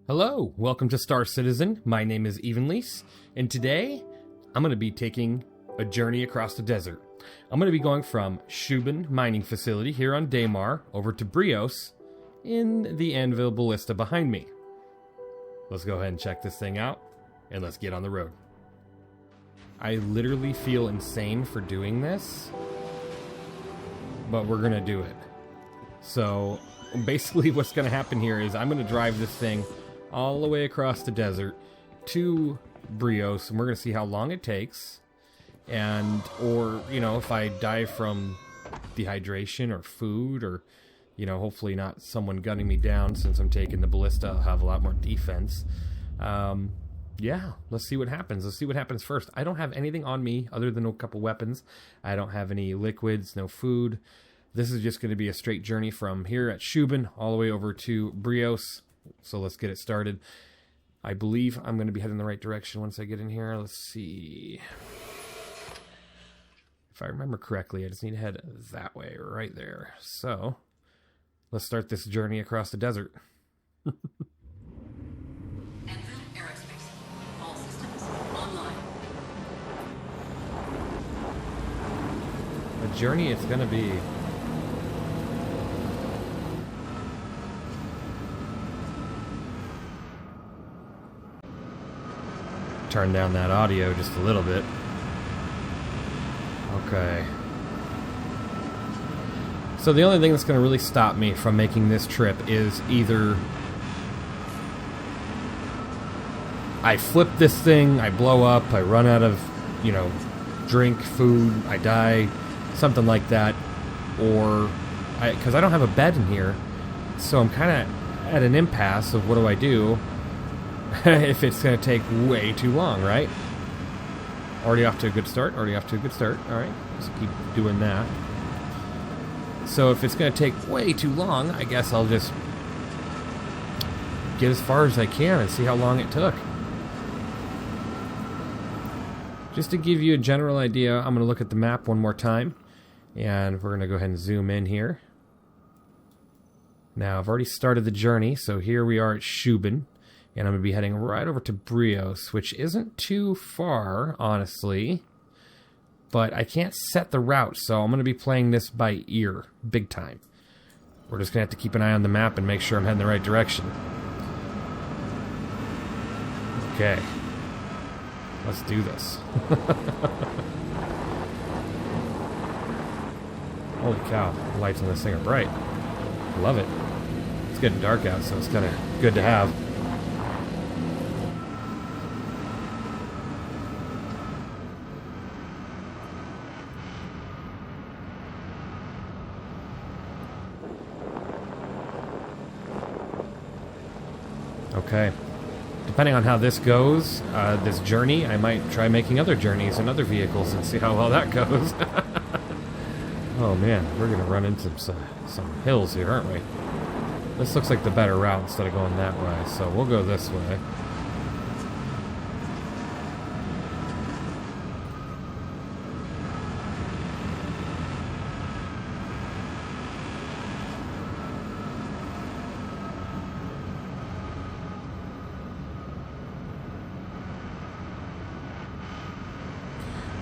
Hello, welcome to Star Citizen. My name is Evenlease, and today I'm going to be taking a journey across the desert. I'm going to be going from Shubin Mining Facility here on Daymar over to Brios in the Anvil Ballista behind me. Let's go ahead and check this thing out, and let's get on the road. I literally feel insane for doing this, but we're going to do it. So basically what's going to happen here is I'm going to drive this thing all the way across the desert to Brios, and we're going to see how long it takes, and or if I die from dehydration or food, or hopefully not someone gunning me down. Since I'm taking the ballista, I'll have a lot more defense. Yeah, let's see what happens. Let's see what happens first. I don't have anything on me other than a couple weapons. I don't have any liquids, no food. This is just going to be a straight journey from here at Shubin all the way over to Brios. So let's get it started. I believe I'm going to be heading the right direction once I get in here. Let's see. If I remember correctly, I just need to head that way, right there. So let's start this journey across the desert. Aerospace. All systems online. A journey it's going to be. Turn down that audio just a little bit. Okay. So the only thing that's going to really stop me from making this trip is either I flip this thing, I blow up, I run out of, drink, food, I die, something like that, or because I don't have a bed in here, so I'm kind of at an impasse of what do I do if it's going to take way too long, right? Already off to a good start. All right, let's keep doing that. So if it's going to take way too long, I guess I'll just get as far as I can and see how long it took. Just to give you a general idea, I'm going to look at the map one more time, and we're going to go ahead and zoom in here. Now, I've already started the journey, so here we are at Shubin. And I'm going to be heading right over to Brios, which isn't too far, honestly. But I can't set the route, so I'm going to be playing this by ear, big time. We're just going to have to keep an eye on the map and make sure I'm heading the right direction. Okay. Let's do this. Holy cow, the lights on this thing are bright. Love it. It's getting dark out, so it's kind of good to have. Okay. Depending on how this goes, this journey, I might try making other journeys in other vehicles and see how well that goes. Oh man, we're going to run into some hills here, aren't we? This looks like the better route instead of going that way, so we'll go this way.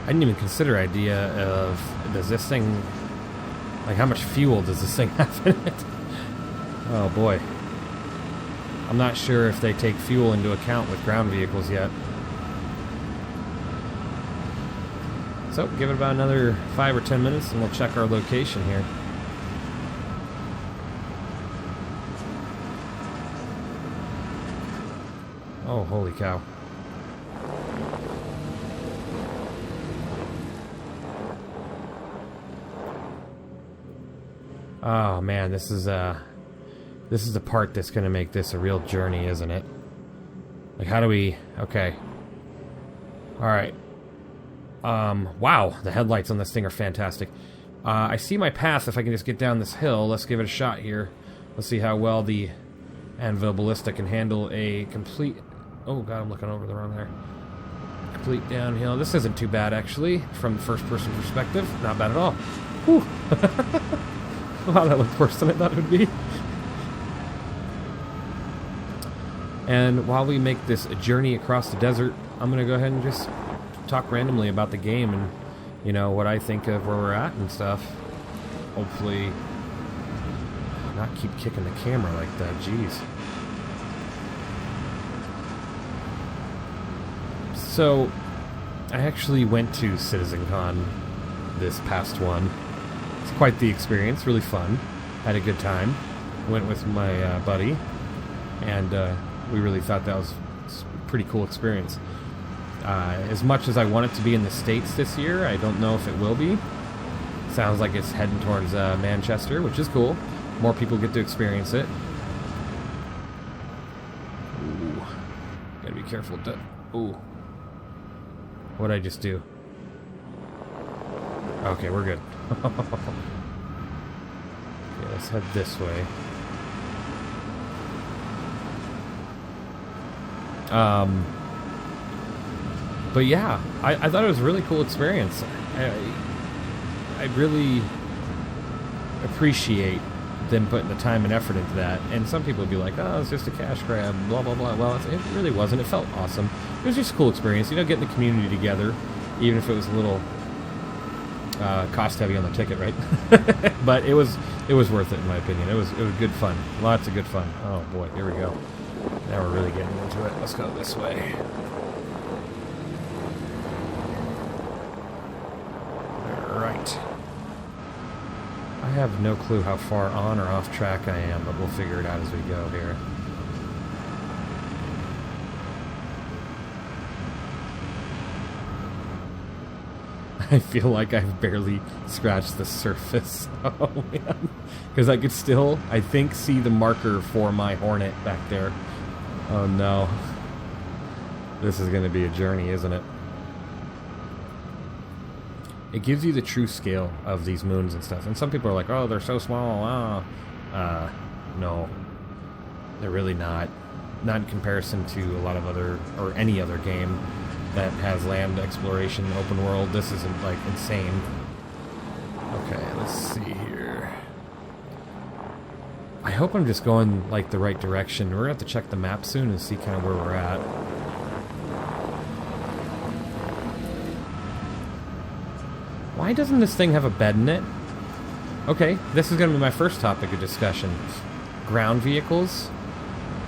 I didn't even consider idea of, does this thing, like how much fuel does this thing have in it? Oh boy. I'm not sure if they take fuel into account with ground vehicles yet. So, give it about another 5 or 10 minutes and we'll check our location here. Oh, holy cow. Oh man, this is the part that's going to make this a real journey, isn't it? Like, how do we... Okay. Alright. Wow, the headlights on this thing are fantastic. I see my path if I can just get down this hill. Let's give it a shot here. Let's see how well the Anvil Ballista can handle a complete... Oh god, I'm looking over the wrong there. Complete downhill. This isn't too bad, actually, from the first-person perspective. Not bad at all. Whew. Wow, that looked worse than I thought it would be. And while we make this journey across the desert, I'm going to go ahead and just talk randomly about the game and, you know, what I think of where we're at and stuff. Hopefully not keep kicking the camera like that. Jeez. So, I actually went to CitizenCon this past one. It's quite the experience, really fun. Had a good time. Went with my buddy, and we really thought that was a pretty cool experience. As much as I want it to be in the States this year, I don't know if it will be. Sounds like it's heading towards Manchester, which is cool. More people get to experience it. Ooh. Gotta be careful. Ooh. What'd I just do? Okay, we're good. Okay, let's head this way. But yeah, I thought it was a really cool experience. I really appreciate them putting the time and effort into that. And some people would be like, oh, it's just a cash grab, blah, blah, blah. Well, it really wasn't. It felt awesome. It was just a cool experience, you know, getting the community together, even if it was a little cost heavy on the ticket, right? But it was worth it, in my opinion. It was good fun. Lots of good fun. Oh boy, here we go. Now we're really getting into it. Let's go this way. Alright. I have no clue how far on or off track I am, but we'll figure it out as we go here. I feel like I've barely scratched the surface. Oh man. Because I could still, I think, see the marker for my Hornet back there. Oh no. This is going to be a journey, isn't it? It gives you the true scale of these moons and stuff. And some people are like, oh, they're so small. No. They're really not. Not in comparison to a lot of other, or any other game that has land exploration, open world. This isn't, like, insane. Okay, let's see here. I hope I'm just going, like, the right direction. We're going to have to check the map soon and see kind of where we're at. Why doesn't this thing have a bed in it? Okay, this is going to be my first topic of discussion. Ground vehicles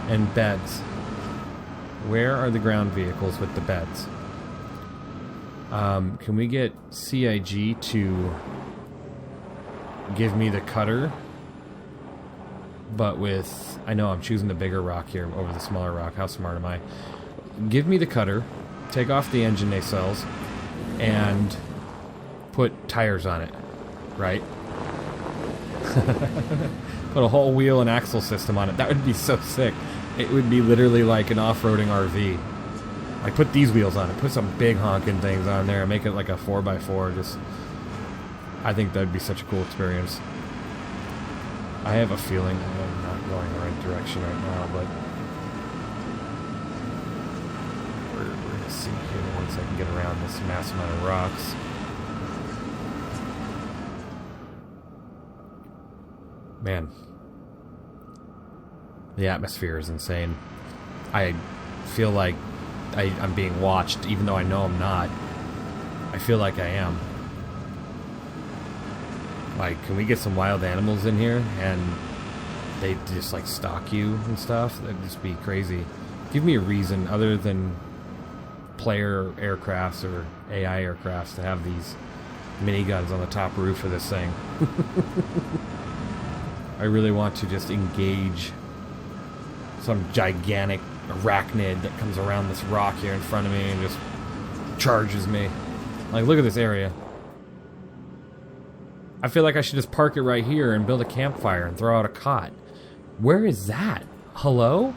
and beds. Where are the ground vehicles with the beds? Can we get CIG to give me the cutter, but with... I know I'm choosing the bigger rock here over the smaller rock. How smart am I? Give me the cutter, take off the engine nacelles, and put tires on it, right? Put a whole wheel and axle system on it. That would be so sick. It would be literally like an off-roading RV. Like, put these wheels on it. Put some big honking things on there and make it like a 4x4. Just, I think that would be such a cool experience. I have a feeling I'm not going the right direction right now, but we're going to see here once I can get around this mass amount of rocks. Man. The atmosphere is insane. I feel like I'm being watched, even though I know I'm not. I feel like I am. Like, can we get some wild animals in here and they just, like, stalk you and stuff? That'd just be crazy. Give me a reason other than player aircrafts or AI aircrafts to have these miniguns on the top roof of this thing. I really want to just engage some gigantic arachnid that comes around this rock here in front of me and just charges me. Like, look at this area. I feel like I should just park it right here and build a campfire and throw out a cot. Where is that? Hello?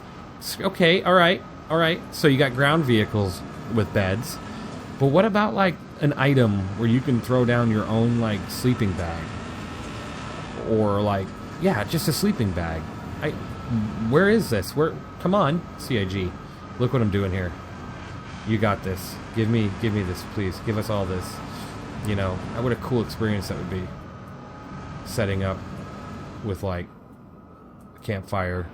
Okay, alright. So you got ground vehicles with beds. But what about, like, an item where you can throw down your own, like, sleeping bag? Or, like, yeah, just a sleeping bag. Where is this? Come on, CIG. Look what I'm doing here. You got this. Give me this, please. Give us all this. You know, what a cool experience that would be. Setting up with, like, a campfire.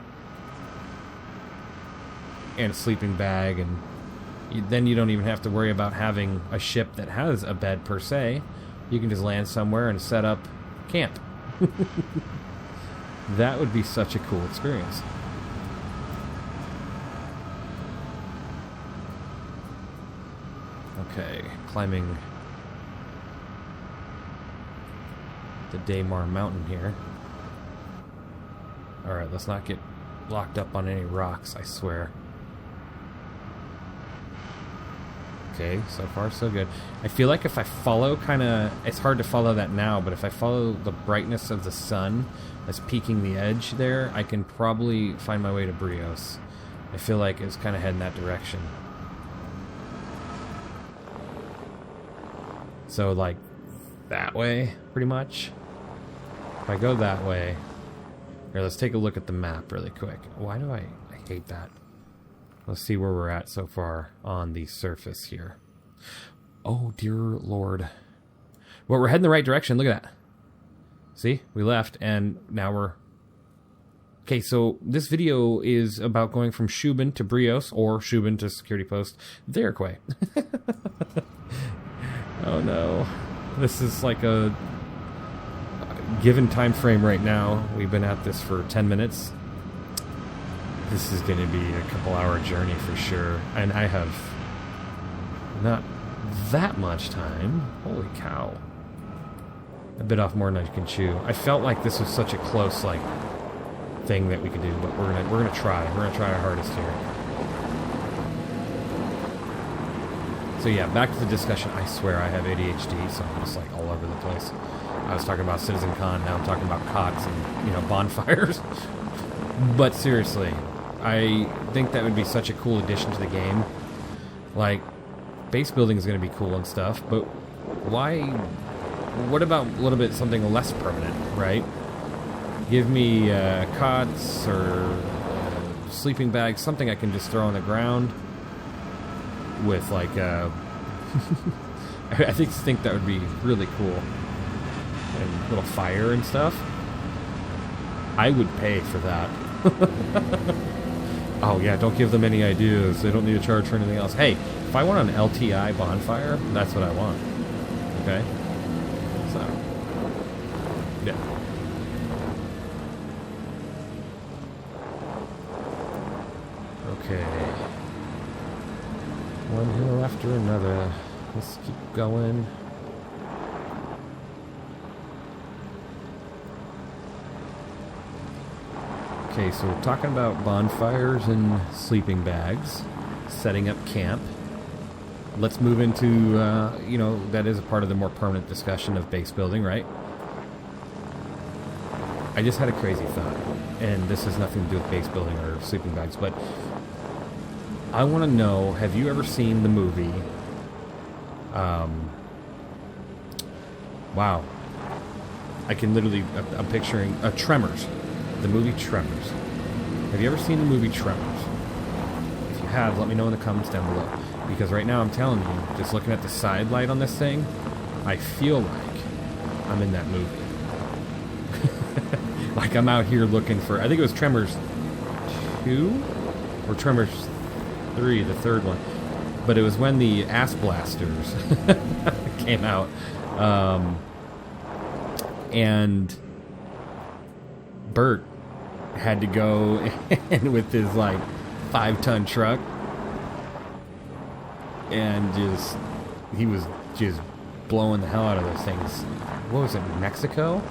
and a sleeping bag, and then you don't even have to worry about having a ship that has a bed per se. You can just land somewhere and set up camp. That would be such a cool experience. Okay, climbing the Daymar mountain here. Alright, let's not get locked up on any rocks, I swear. Okay, so far so good. I feel like if I follow it's hard to follow that now, but if I follow the brightness of the sun that's peaking the edge there, I can probably find my way to Brios. I feel like it's kind of heading that direction. So, like, that way, pretty much. If I go that way... Here, let's take a look at the map really quick. Why do I hate that? Let's see where we're at so far on the surface here. Oh, dear Lord. Well, we're heading the right direction. Look at that. See? We left, and now we're... Okay, so this video is about going from Shubin to Brios, or Shubin to Security Post Veraquay. Oh no. This is like a given time frame right now. We've been at this for 10 minutes. This is going to be a couple-hour journey for sure. And I have not that much time. Holy cow. I bit off more than I can chew. I felt like this was such a close, like, thing that we could do, but we're gonna try. We're gonna try our hardest here. So yeah, back to the discussion. I swear I have ADHD, so I'm just like all over the place. I was talking about Citizen Con, now I'm talking about cots and, you know, bonfires. But seriously, I think that would be such a cool addition to the game. Like, base building is going to be cool and stuff, but why... What about a little bit something less permanent, right? Give me cots or sleeping bags, something I can just throw on the ground with, like, I think that would be really cool. And little fire and stuff. I would pay for that. Oh yeah, don't give them any ideas. They don't need to charge for anything else. Hey, if I want an LTI bonfire, that's what I want. Okay? So, yeah. Okay. One hill after another. Let's keep going. Okay, so we're talking about bonfires and sleeping bags, setting up camp. Let's move into, you know, that is a part of the more permanent discussion of base building, right? I just had a crazy thought, and this has nothing to do with base building or sleeping bags, but I want to know, have you ever seen the movie, wow, I can literally, I'm picturing, Tremors. The movie Tremors. Have you ever seen the movie Tremors? If you have, let me know in the comments down below. Because right now I'm telling you, just looking at the side light on this thing, I feel like I'm in that movie. Like I'm out here looking for, I think it was Tremors 2? Or Tremors 3, the third one. But it was when the Ass Blasters came out. And Bert had to go in with his like 5-ton truck and he was just blowing the hell out of those things. What was it, Mexico?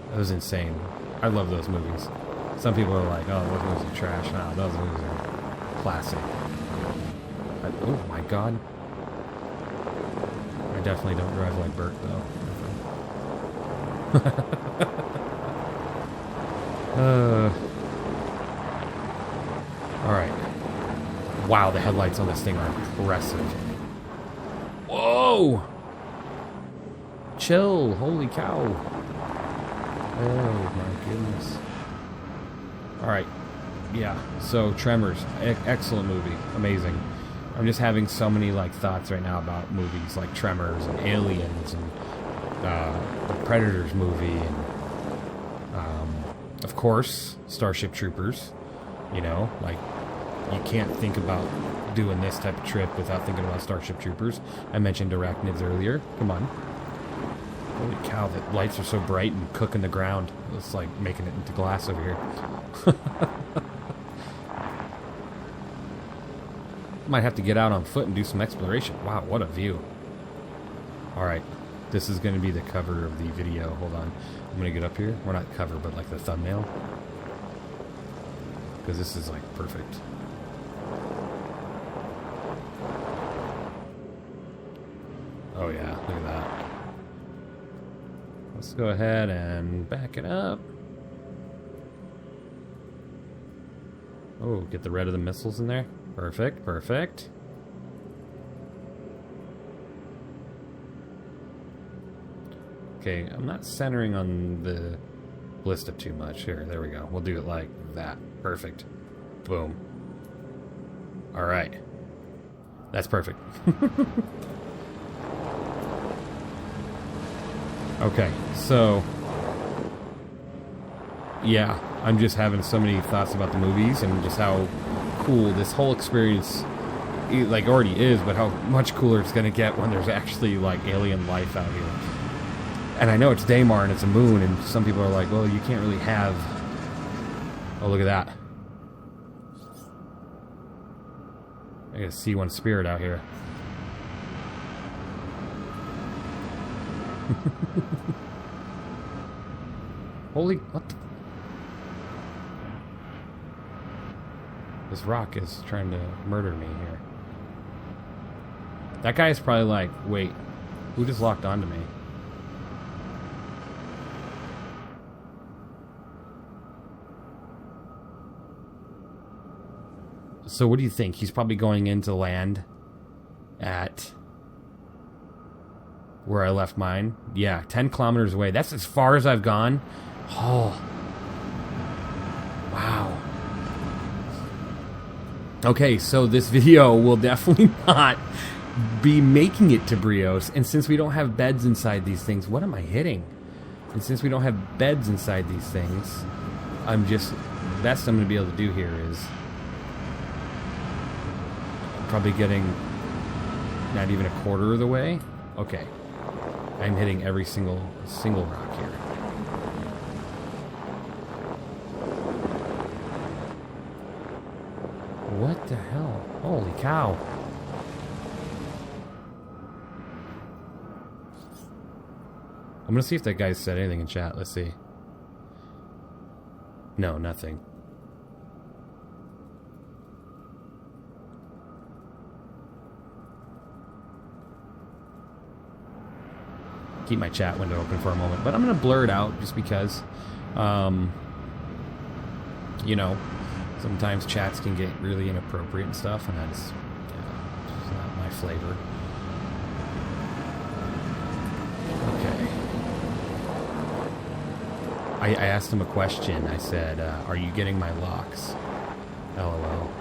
That was insane. I love those movies. Some people are like, oh, those movies are trash. No, those movies are classic. Oh my god. I definitely don't drive like Bert though. Alright. Wow, the headlights on this thing are impressive. Whoa! Chill, holy cow. Oh my goodness. Alright. Yeah, so Tremors. Excellent movie. Amazing. I'm just having so many like thoughts right now about movies like Tremors and Aliens and the Predators movie and of course, Starship Troopers, you know, like you can't think about doing this type of trip without thinking about Starship Troopers. I mentioned arachnids earlier. Come on. Holy cow, the lights are so bright and cooking the ground. It's like making it into glass over here. Might have to get out on foot and do some exploration. Wow, what a view. Alright, this is going to be the cover of the video. Hold on. I'm going to get up here. Well, not cover, but like the thumbnail. Because this is like perfect. Oh yeah, look at that. Let's go ahead and back it up. Oh, get the red of the missiles in there. Perfect, perfect. Okay, I'm not centering on the ballista too much. Here, there we go. We'll do it like that. Perfect. Boom. Alright. That's perfect. Okay, so... yeah, I'm just having so many thoughts about the movies and just how cool this whole experience like already is, but how much cooler it's going to get when there's actually like alien life out here. And I know it's Daymar and it's a moon, and some people are like, well, you can't really have... oh, look at that. I got a C1 Spirit out here. Holy... what the... this rock is trying to murder me here. That guy is probably like, wait, who just locked onto me? So what do you think? He's probably going into land at where I left mine. Yeah, 10 kilometers away. That's as far as I've gone. Oh. Wow. Okay, so this video will definitely not be making it to Brios. And since we don't have beds inside these things, what am I hitting? And since we don't have beds inside these things, I'm just... the best I'm going to be able to do here is... probably getting not even a quarter of the way. Okay. I'm hitting every single rock here. What the hell? Holy cow. I'm gonna see if that guy said anything in chat. Let's see. No, nothing. Keep my chat window open for a moment, but I'm going to blur it out just because, you know, sometimes chats can get really inappropriate and stuff, and that's it's not my flavor. Okay. I asked him a question. I said, are you getting my locks? LOL.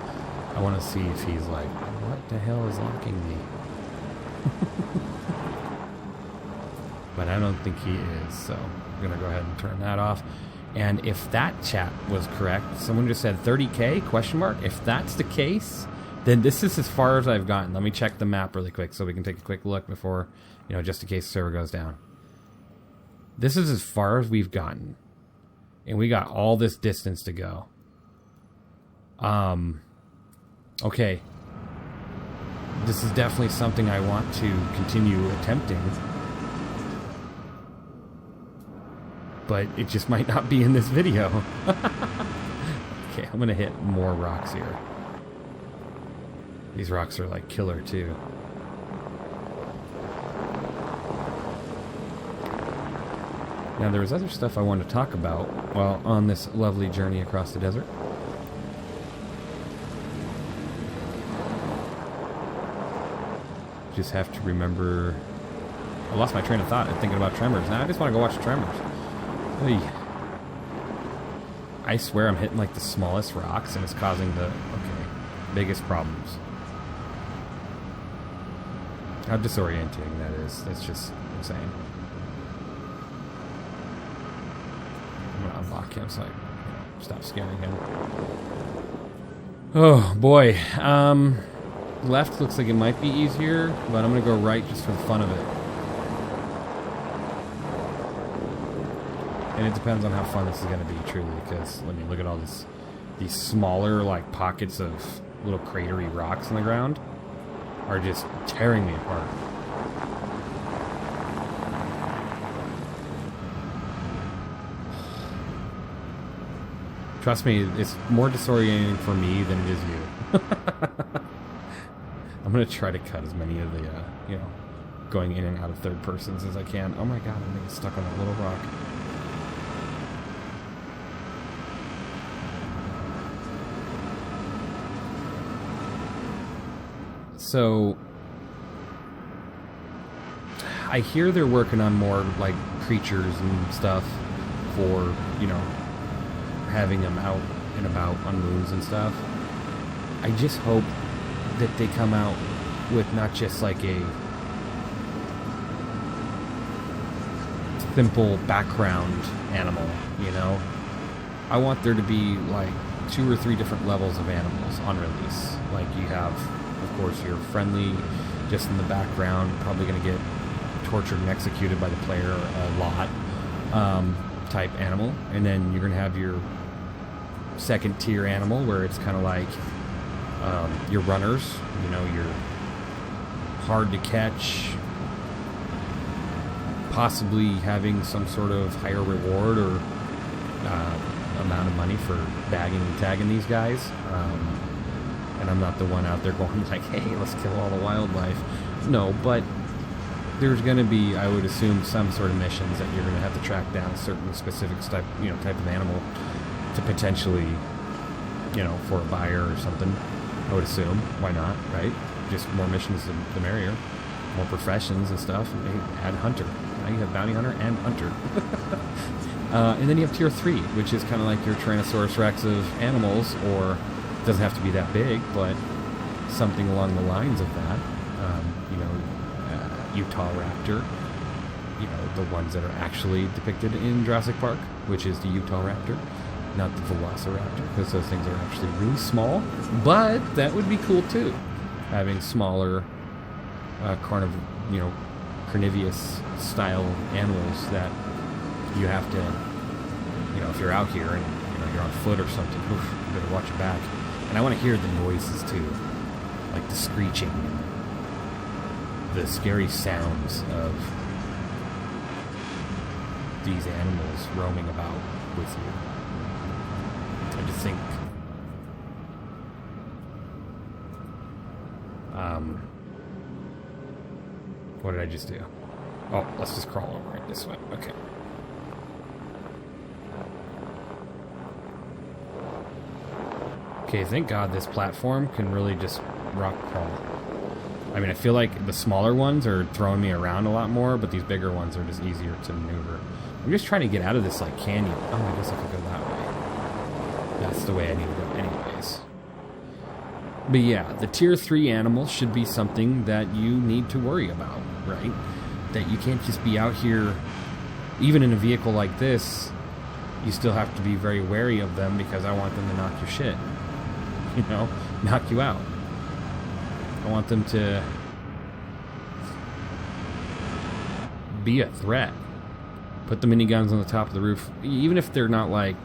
I want to see if he's like, what the hell is locking me? But I don't think he is, so I'm going to go ahead and turn that off. And if that chat was correct, someone just said 30K, question mark. If that's the case, then this is as far as I've gotten. Let me check the map really quick so we can take a quick look before, you know, just in case the server goes down. This is as far as we've gotten. And we got all this distance to go. Okay. This is definitely something I want to continue attempting. But it just might not be in this video. Okay, I'm gonna hit more rocks here. These rocks are like killer too. Now there was other stuff I wanted to talk about while on this lovely journey across the desert. Just have to remember... I lost my train of thought. I'm thinking about Tremors. Now I just want to go watch Tremors. Oy. I swear I'm hitting like the smallest rocks and it's causing the biggest problems. How disorienting that is. That's just insane. I'm gonna unlock him so I stop scaring him. Oh boy. Left looks like it might be easier, but I'm gonna go right just for the fun of it. And it depends on how fun this is gonna be, truly, because let me look at all these smaller like pockets of little cratery rocks on the ground are just tearing me apart. Trust me, it's more disorienting for me than it is you. I'm gonna try to cut as many of the, going in and out of third persons as I can. Oh my god, I'm gonna get stuck on that little rock. So, I hear they're working on more, like, creatures and stuff for, having them out and about on moons and stuff. I just hope that they come out with not just like a simple background animal, I want there to be like 2 or 3 different levels of animals on release. Like you have, of course, your friendly, just in the background, probably going to get tortured and executed by the player a lot, type animal. And then you're going to have your second tier animal where it's kind of like your runners, your hard to catch, possibly having some sort of higher reward or amount of money for bagging and tagging these guys. And I'm not the one out there going like, hey, let's kill all the wildlife. No, but there's going to be, I would assume, some sort of missions that you're going to have to track down certain specific type of animal to potentially, for a buyer or something. I would assume. Why not, right? Just more missions, the merrier. More professions and stuff. And they add hunter. Now you have bounty hunter and hunter. And then you have tier 3, which is kind of like your Tyrannosaurus Rex of animals, or it doesn't have to be that big, but something along the lines of that. Utah raptor. The ones that are actually depicted in Jurassic Park, which is the Utah raptor, not the Velociraptor, because those things are actually really small. But that would be cool too, having smaller, carnivorous style animals that you have to, if you're out here and you're on foot or something, you better watch your back. And I want to hear the noises too, like the screeching, the scary sounds of these animals roaming about with you. I just think what did I just do? Oh, let's just crawl over it this way. Okay. Okay, thank God this platform can really just rock crawl. I mean, I feel like the smaller ones are throwing me around a lot more, but these bigger ones are just easier to maneuver. I'm just trying to get out of this, like, canyon. Oh, I guess I could go that way. That's the way I need to go anyways. But yeah, the tier 3 animals should be something that you need to worry about, right? That you can't just be out here, even in a vehicle like this, you still have to be very wary of them because I want them to knock your shit. Knock you out. I want them to be a threat. Put the miniguns on the top of the roof, even if they're not like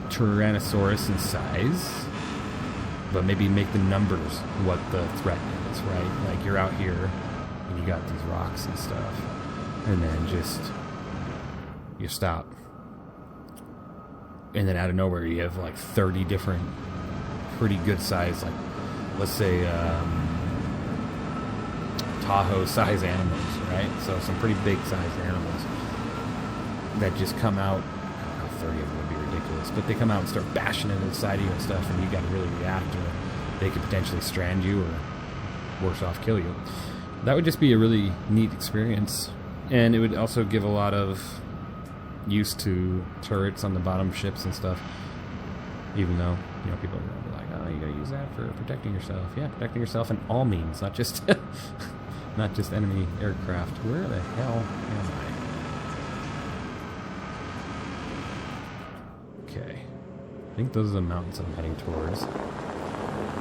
Tyrannosaurus in size, but maybe make the numbers what the threat is, right? Like you're out here and you got these rocks and stuff, and then just you stop, and then out of nowhere you have like 30 different pretty good size, like let's say Tahoe size animals, right? So some pretty big sized animals that just come out. 30 of them would be ridiculous, but they come out and start bashing into the side of you and stuff, and you got to really react, or they could potentially strand you, or worse off, kill you. That would just be a really neat experience, and it would also give a lot of use to turrets on the bottom ships and stuff. Even though people are going to be like, oh, you got to use that for protecting yourself. Yeah, protecting yourself in all means, not just not just enemy aircraft. Where the hell am I? Okay. think those are the mountains I'm heading towards.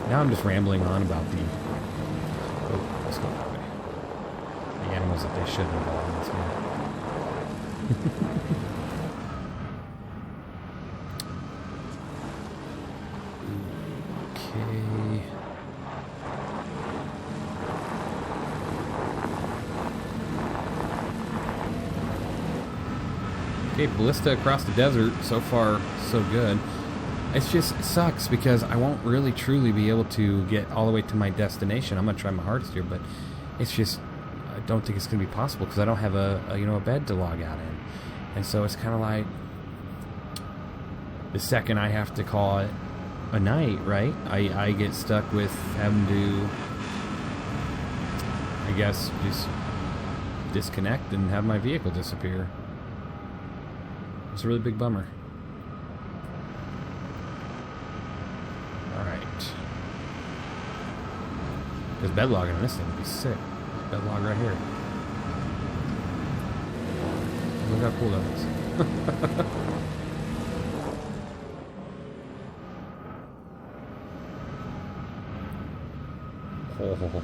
Now I'm just rambling on about the... Oh, let's go that way. The animals that they shouldn't involve in this game. Okay. Okay, ballista across the desert. So far, so good. It sucks because I won't really truly be able to get all the way to my destination. I'm gonna try my hardest here, but it's just I don't think it's gonna be possible because I don't have a bed to log out in, and so it's kind of like the second I have to call it a night, right? I get stuck with having to, I guess, just disconnect and have my vehicle disappear. It's a really big bummer. Alright. Because bed logging on this thing would be sick. Bed log right here. Look how cool that is. Oh.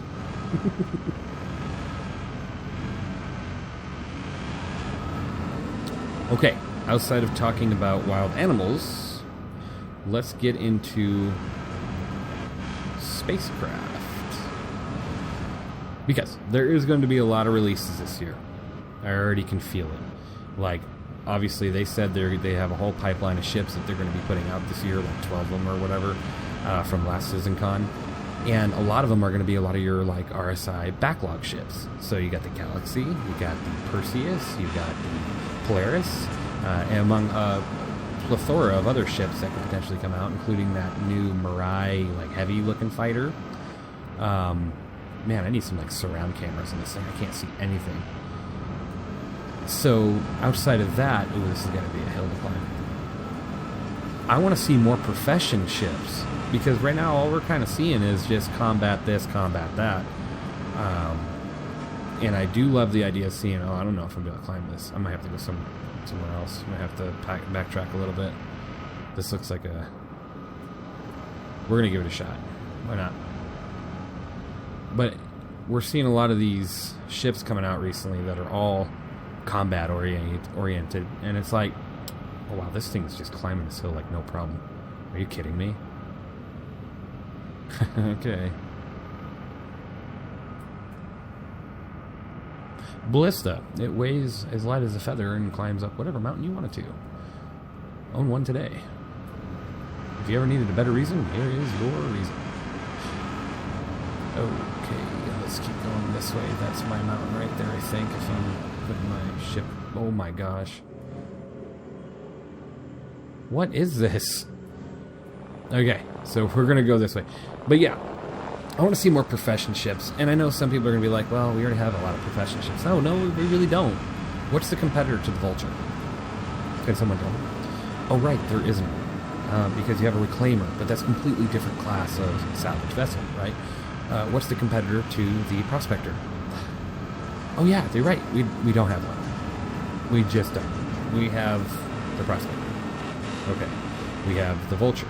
Okay, outside of talking about wild animals, let's get into spacecraft. Because there is going to be a lot of releases this year. I already can feel it. Like, obviously they said they have a whole pipeline of ships that they're going to be putting out this year, like 12 of them or whatever, from last CitizenCon. And a lot of them are going to be a lot of your, like, RSI backlog ships. So you got the Galaxy, you got the Perseus, you got the Polaris, and among a plethora of other ships that could potentially come out, including that new Mirai, like, heavy-looking fighter. Man, I need some, like, surround cameras in this thing. I can't see anything. So, outside of that, ooh, this is going to be a hill to climb. I want to see more profession ships, because right now all we're kind of seeing is just combat this, combat that. And I do love the idea of seeing, I don't know if I'm going to climb this. I might have to go somewhere else. I might have to backtrack a little bit. This looks like a... We're going to give it a shot. Why not? But we're seeing a lot of these ships coming out recently that are all combat oriented, and it's like, oh wow, this thing's just climbing this hill like no problem. Are you kidding me? Okay. Ballista. It weighs as light as a feather and climbs up whatever mountain you want it to. Own one today. If you ever needed a better reason, here is your reason. Okay, let's keep going this way. That's my mountain right there, I think, if I'm putting my ship... Oh my gosh. What is this? Okay, so we're going to go this way. But yeah, I want to see more profession ships. And I know some people are going to be like, well, we already have a lot of profession ships. No, we really don't. What's the competitor to the Vulture? Can someone tell me? Oh, right, there isn't. Because you have a reclaimer, but that's a completely different class of salvage vessel, right? What's the competitor to the Prospector? Oh yeah, you're right. We don't have one. We just don't. We have the Prospector. Okay. We have the Vulture.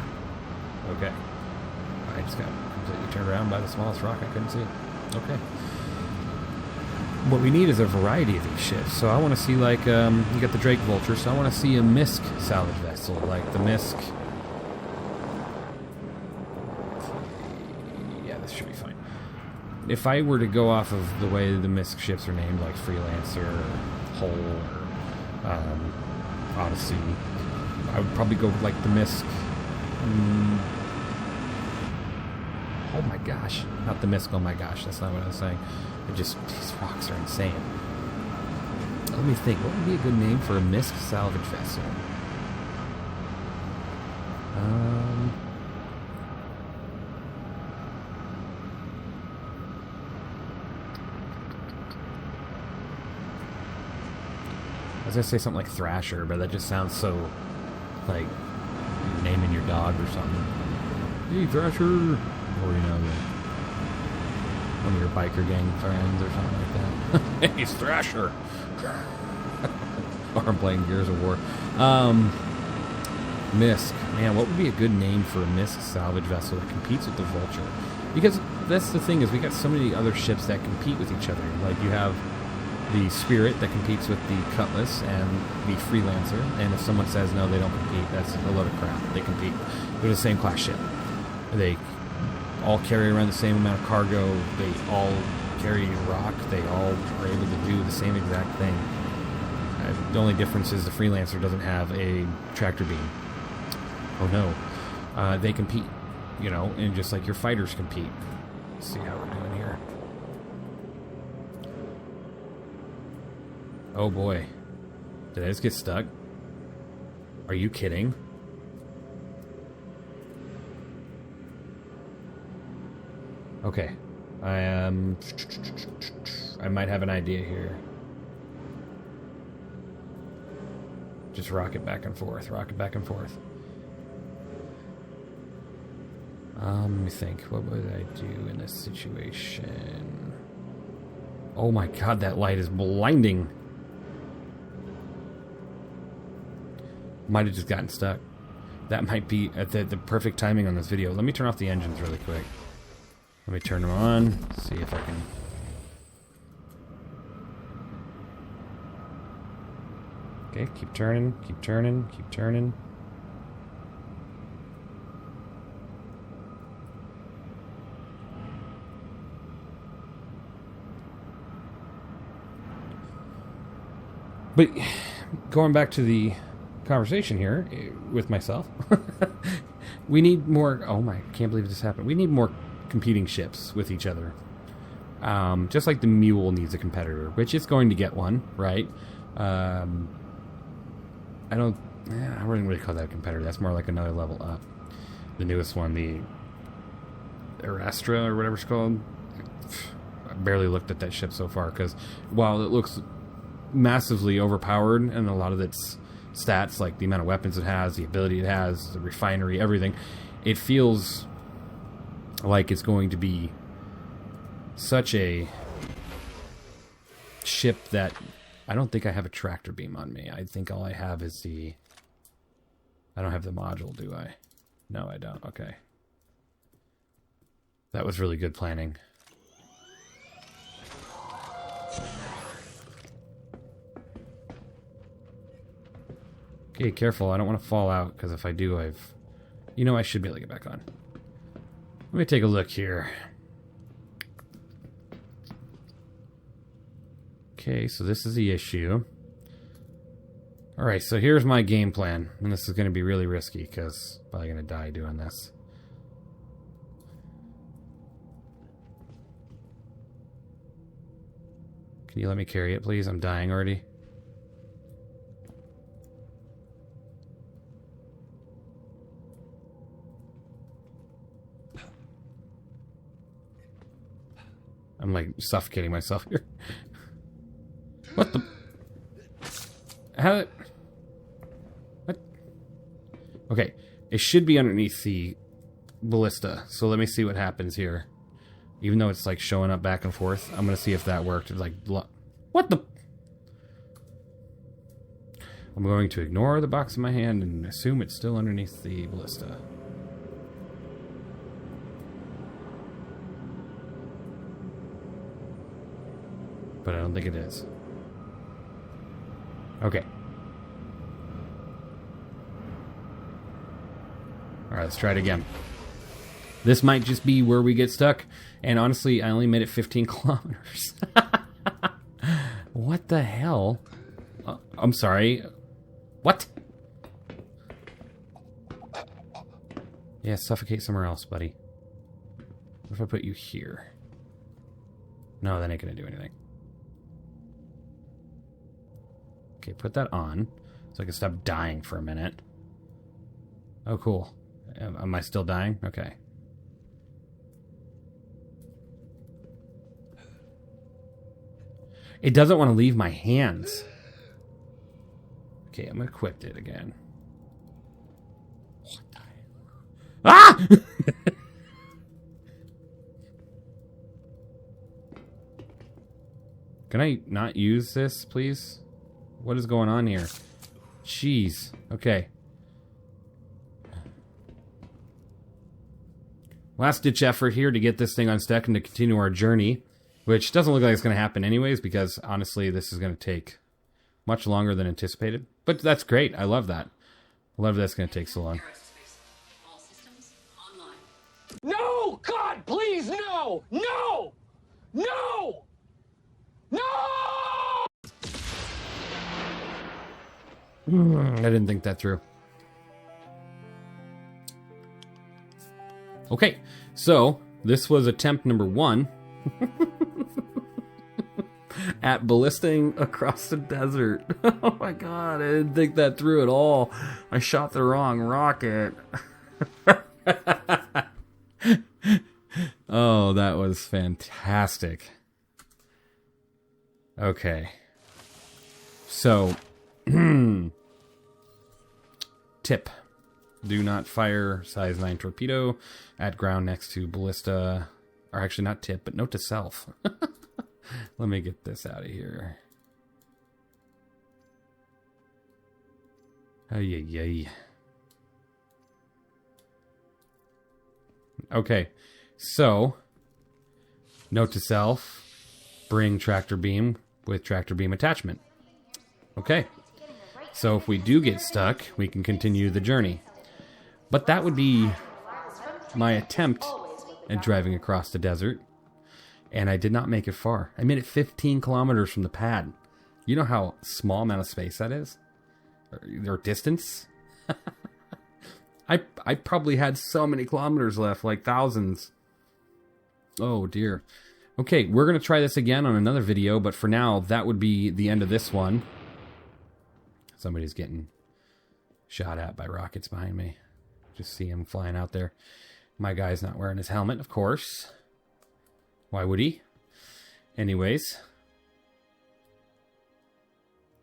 Okay. I just got completely turned around by the smallest rock I couldn't see. Okay. What we need is a variety of these ships. So I want to see, like, you got the Drake Vulture, so I want to see a Misk salvage vessel, like the Misk. Yeah, this should be fine. If I were to go off of the way the Misk ships are named, like Freelancer, or Hull, or Odyssey, I would probably go with, like, the Misk. Oh my gosh. Not the Misk, oh my gosh, that's not what I was saying. These rocks are insane. Let me think, what would be a good name for a Misk salvage vessel? I was gonna say something like Thrasher, but that just sounds so, like, naming your dog or something. Hey, Thrasher! Or, you know, one of your biker gang friends or something like that. Hey, it's Thrasher! Or I'm playing Gears of War. Misk. Man, what would be a good name for a Misk salvage vessel that competes with the Vulture? Because that's the thing, is we got so many other ships that compete with each other. Like, you have the Spirit that competes with the Cutlass and the Freelancer. And if someone says no, they don't compete, that's a load of crap. They compete. They're the same class ship. They all carry around the same amount of cargo. They all carry rock. They all are able to do the same exact thing. The only difference is the Freelancer doesn't have a tractor beam. Oh no. They compete, you know, and just like your fighters compete. Let's see how we're doing here. Oh boy. Did I just get stuck? Are you kidding? Okay. I might have an idea here. Just rock it back and forth, rock it back and forth. Let me think. What would I do in this situation? Oh my god, that light is blinding. Might have just gotten stuck. That might be at the perfect timing on this video. Let me turn off the engines really quick. Let me turn them on, see if I can... Okay, keep turning, keep turning, keep turning. But going back to the conversation here with myself, we need more... Oh my, I can't believe this happened. We need more competing ships with each other. Just like the Mule needs a competitor, which it's going to get one, right? I wouldn't really call that a competitor. That's more like another level up. The newest one, the Erastra or whatever it's called. I barely looked at that ship so far because while it looks massively overpowered and a lot of its stats, like the amount of weapons it has, the ability it has, the refinery, everything, it feels like it's going to be such a ship that I don't think I have a tractor beam on me. I think all I have is the... I don't have the module, do I? No, I don't. Okay. That was really good planning. Okay, careful. I don't want to fall out, because if I do, I've... You know, I should be able to get back on. Let me take a look here. Okay, so this is the issue. Alright, so here's my game plan. And this is going to be really risky, because I'm probably going to die doing this. Can you let me carry it, please? I'm dying already. I'm like suffocating myself here. What the? How? What? Okay, it should be underneath the ballista. So let me see what happens here. Even though it's like showing up back and forth, I'm gonna see if that worked. It's like, what the? I'm going to ignore the box in my hand and assume it's still underneath the ballista. But I don't think it is. Okay. Alright, let's try it again. This might just be where we get stuck. And honestly, I only made it 15 kilometers. What the hell? I'm sorry. What? Yeah, suffocate somewhere else, buddy. What if I put you here? No, that ain't gonna do anything. Okay, put that on so I can stop dying for a minute. Oh, cool. Am I still dying? Okay. It doesn't want to leave my hands. Okay, I'm equipped it again. What the hell? Ah! Can I not use this, please? What is going on here? Jeez. Okay. last-ditch effort here to get this thing unstuck and to continue our journey, which doesn't look like it's going to happen anyways, because honestly, this is going to take much longer than anticipated. But that's great. I love that. I love that it's going to take so long. Aerospace. All systems online. No! God, please, no! No! No! No! I didn't think that through. Okay, so this was attempt number 1 at ballisting across the desert. Oh my god, I didn't think that through at all. I shot the wrong rocket. Oh, that was fantastic. Okay. So, tip. Do not fire size 9 torpedo at ground next to ballista. Or actually not tip, but note to self. Let me get this out of here. Ay, ay, ay. Okay, so note to self, bring tractor beam with tractor beam attachment. Okay, so if we do get stuck, we can continue the journey. But that would be my attempt at driving across the desert, and I did not make it far. I made it 15 kilometers from the pad. You know how small amount of space that is? Or distance? I probably had so many kilometers left, like thousands. Oh dear. Okay, we're going to try this again on another video, but for now, that would be the end of this one. Somebody's getting shot at by rockets behind me. Just see him flying out there. My guy's not wearing his helmet, of course. Why would he? Anyways.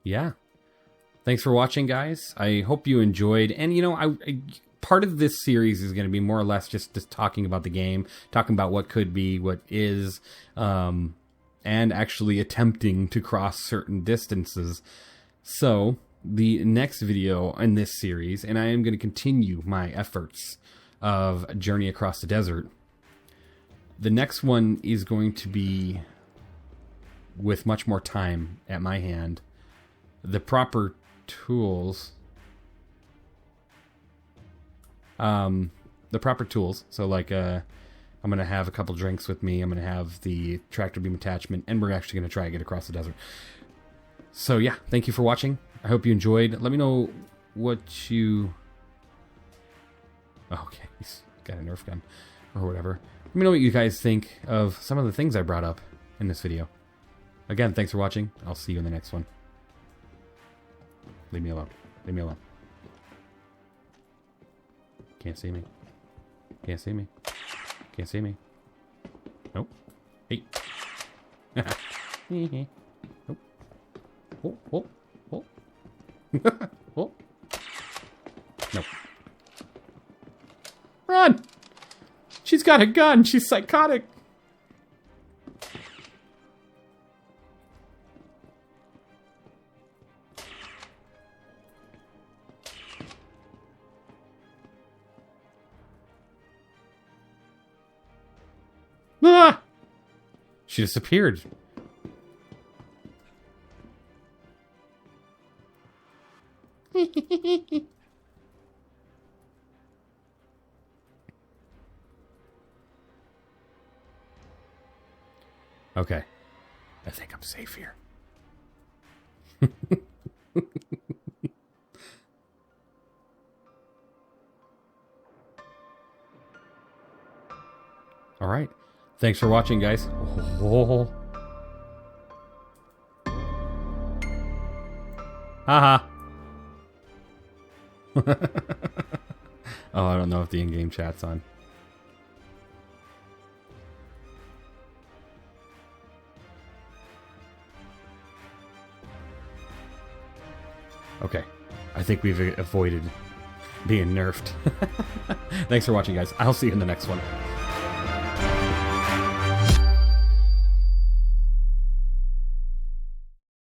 Yeah. Thanks for watching, guys. I hope you enjoyed. And, you know, part of this series is going to be more or less just talking about the game, talking about what could be, what is, and actually attempting to cross certain distances. So, the next video in this series, and I am going to continue my efforts of Journey Across the Desert. The next one is going to be with much more time at my hand. The proper tools. The proper tools. So like, I'm going to have a couple drinks with me. I'm going to have the tractor beam attachment, and we're actually going to try to get across the desert. So yeah, thank you for watching. I hope you enjoyed. Let me know what you... Oh, okay, he's got a Nerf gun or whatever. Let me know what you guys think of some of the things I brought up in this video. Again, thanks for watching. I'll see you in the next one. Leave me alone. Leave me alone. Can't see me. Can't see me. Can't see me. Nope. Hey. Nope. Oh, oh, oh. Oh. No. Run! She's got a gun. She's psychotic. Ah! She disappeared. Okay. I think I'm safe here. All right. Thanks for watching, guys. Oh. Haha. Oh, I don't know if the in-game chat's on. Okay. I think we've avoided being nerfed. Thanks for watching, guys. I'll see you in the next one.